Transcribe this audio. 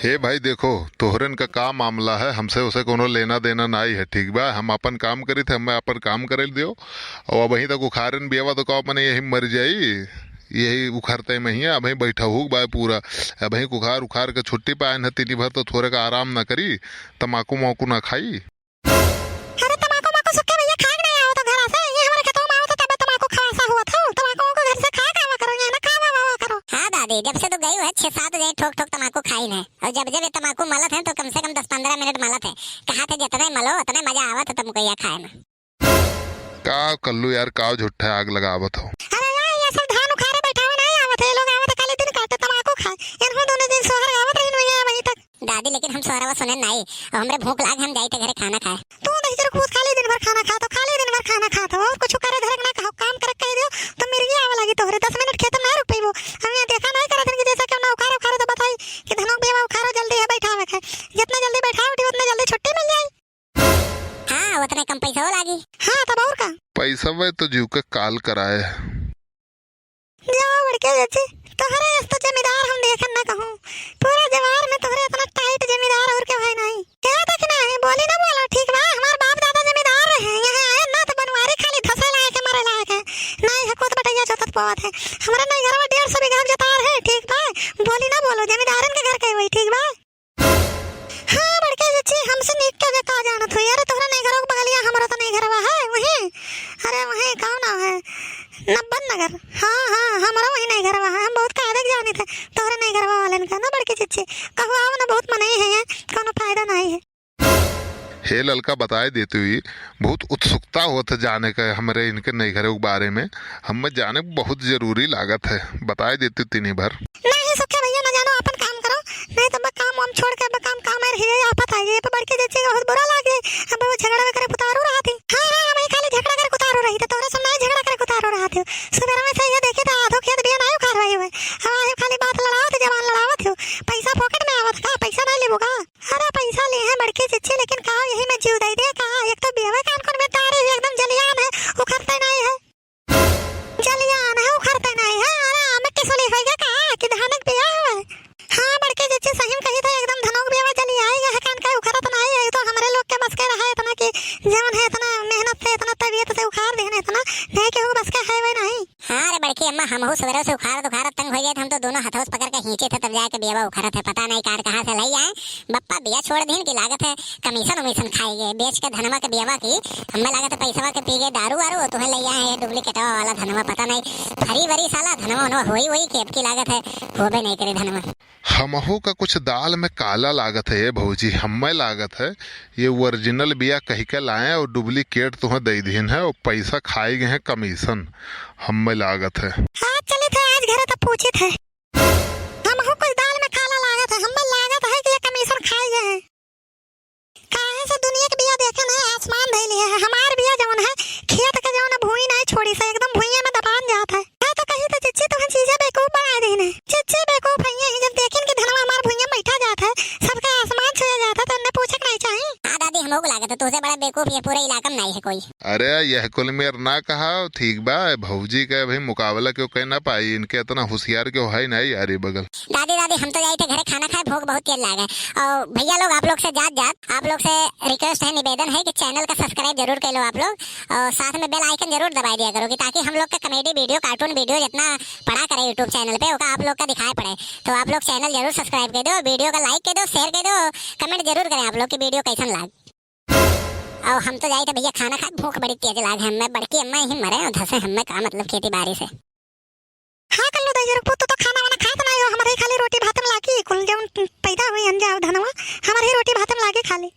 हे भाई देखो, तोहरन का का मामला है, हमसे उसे कोनो लेना देना नहीं है। ठीक बा, हम अपन काम करी थे, हमें अपन काम करे दियो। और अब वहीं तक उखाड़न बियावा तो कहो मैंने यही मर जाई। यही उखाड़ते में ही है, अब बैठा हूँ बा पूरा। अब उखाड़ उखाड़ के छुट्टी पाए न तीनी भर तो थोड़े का आराम ना करी, तमाकू माकू ना खाई। अरे तम्बाकू माकू सुखे भैया खाए नहीं आओ तो घर से ये हमारे खेतों में आओ तो तब तम्बाकू खासा हुआ था। तम्बाकू को घर से खा खावा करो या ना खावा वावा करो। हां दादी, जब से तो गई है 6-7 दिन ठोक ठोक तम्बाकू खाई है। और जब जब ये तम्बाकू मलत है तो कम से कम 10-15 मिनट मलत है। कहा थे जितने मलो उतने मजा आवत तुमको ये खाए में। का कल्लू यार, का झुट्ठा आग लगावत हो। अरे यार ये सब धान उखाड़े बैठा हुआ नहीं आवत है। लोग आवत काले दिन काटे तम्बाकू खाए। इनको दोनों दिन सोहर आवत रही नहीं है वहीं तक। दादी लेकिन हम सोहरवा सुने नहीं और हमरे भूख लाग हम जाई थे घरे खाना खाए। तू नहीं जरा खुद खाली दिन भर खाना खा तो खाली दिन भर खाना खा तो और कुछ करे धरक ना कहो काम करक कह दियो तो मिर्गी आवे लगी तोहरे 10 मिनट खेत में रुक पईबो। हम ये देखा नहीं करत कि जैसे क्यों ना उखाड़ो उखाड़ो तो बताई कि धनों बेवा उखाड़ो जल्दी है बैठावे के। जितना जल्दी बैठाओ उतने जल्दी छुट्टी मिल जाए। हां उतने कम पैसा लागी। हां तब और का पैसा वे तो जीव के काल कराए। जाओ बड़के चाची तोहरे तो जमींदार हम देखन ना कहूं पूरा जवार में तोहरे इतना टाइट जमींदार और के भाई नहीं क्या देखना है बोली ना बोलो ठीक बा। हमार बाप दादा जमींदार रहे यहाँ आए ना तो बनवारी खाली धसे लायक है मरे लायक है नहीं है खुद बटैया चौथत पावत है। हमारा नहीं घर में 150 बीघा जतार है ठीक बा। बोली ना बोलो जमींदारन के घर के वही ठीक बा। हां बड़के चाची हमसे नीक के का जानत हो यार तोहरा नहीं घरों बगलिया हमरा तो नहीं घरवा है वही। अरे वही कौन है नब्बन नगर। हाँ हाँ हमारा वही नहीं घरवा है। हम बहुत कायदे जाने थे तोहरे नहीं घरवा वाले का ना बड़के चिच्चे कहो आओ ना बहुत मनाई है कोनो फायदा नहीं है। हे ललका बताए देती हुई बहुत उत्सुकता होता जाने का हमारे इनके नई घरों के बारे में। हमें जाने बहुत जरूरी लागत है, बताए देती तीनी भर। नहीं सुखे भैया ना जानो अपन काम करो नहीं तो काम हम छोड़ के काम काम है ही आफत आई है बड़के चिच्चे बहुत बुरा लागे। अब वो झगड़ा करे उतारो रहा थी। हां हां मैं खाली झगड़ा करे उतारो रही तो तोरे से नहीं झगड़ा करे उतारो रहा थी। सुबह में से ये देखे तो आधो खेत बिया नहीं उखाड़ रही हुए। हां खाली बात लड़ाओ तो जवान लड़ाओ थे पैसा पॉकेट में आवत का पैसा नहीं लेबो का। अरे पैसा ले है बड़के चिच्चे लेकिन कहा यही में जीव दे दे कहा एक तो बेवा कान कोन में तारे एकदम जलियान है उखड़ते नहीं है। जलियान है उखड़ते नहीं है। अरे आमे के सोली होएगा कहा कि धानक बिया है। हां बड़के चिच्चे सही में कही था एकदम धनोक बेवा जली आएगा है कान का उखड़त नहीं है तो हमारे लोग के बस के रहा है इतना कि जीवन है इतना मेहनत से इतना तबीयत से उखाड़ देने इतना नहीं कि वो बस के है वही नहीं। हां रे बड़की अम्मा हम हो सवेरे से उखाड़ तंग हो गए थे। हम तो दोनों हाथों पकड़ के खींचे थे तब जाके बेवा उखाड़ा थे। पता नहीं कार कहां से लई आए बप्पा बिया छोड़ दिन की लागत है कमीशन उमीशन खाएंगे बेच के धनवा के बेवा की। हमें लागत है पैसा के पी गए दारू वारू तो लई आए ये डुप्लीकेट वाला धनवा। पता नहीं फरी वरी साला धनवा उनवा होई वही केप की लागत है होबे नहीं करे धनवा। हमहू का कुछ दाल में काला लागत है ये भौजी, हमें लागत है ये ओरिजिनल बिया कही के लाए और डुप्लीकेट तुम्हें दे दीन है और पैसा खाए गए हैं कमीशन। हमें लागत है। हाँ चले थे आज घरे तो पूछे थे हमहू कुछ दाल में काला लागत है। हमें लागत है कि ये कमीशन खाए गए हैं। काहे से दुनिया के बिया देखे ना आसमान धइले है। हमार बिया जवन है खेत के जवन भूई नहीं छोड़ी से एकदम भुइया में दबान जात है। तो कही तो चिच्ची तुम चीजें बेवकूफ बना देने चिच्ची बेवकूफ है ये जब देखें कि धनवा हमार भुइया में बैठा जाता है सबका आसमान छुए जाता तो उन्हें पूछक नहीं चाहिए। हां दादी हमको लागत है तुझसे बड़ा बेवकूफ ये पूरे इलाका में नहीं है कोई। अरे यह कुल मेर ना कहा ठीक बा, भौजी का भाई मुकाबला क्यों कह ना पाई, इनके इतना होशियार क्यों है नहीं यार बगल। दादी हम तो जाए थे घरे खाना खाए भूख बहुत तेज लागे। और भैया लोग आप लोग से जात आप लोग से रिक्वेस्ट है निवेदन है कि चैनल का सब्सक्राइब जरूर कर लो आप लोग और साथ में बेल आइकन जरूर दबा दिया करो ताकि हम लोग का कॉमेडी वीडियो कार्टून वीडियो जितना पड़ा करे यूट्यूब चैनल पे वो आप लोग का दिखाई पड़े। तो आप लोग चैनल जरूर सब्सक्राइब कर दो वीडियो का लाइक कर दो शेयर कर दो कमेंट जरूर करें आप लोग की वीडियो कैसन लाग। और हम तो जाए थे भैया खाना खाए भूख बड़ी तेज लागे। हमें बड़की अम्मा ही मरे और धसे हमें का मतलब खेती बाड़ी से। हाँ कल्लू दाई जरूर पुत तो खाना वाना खात नहीं हो हमारे खाली रोटी भात में लागी कुल जब पैदा हुई अंजा धनवा हमारे रोटी भात में लागे खाली।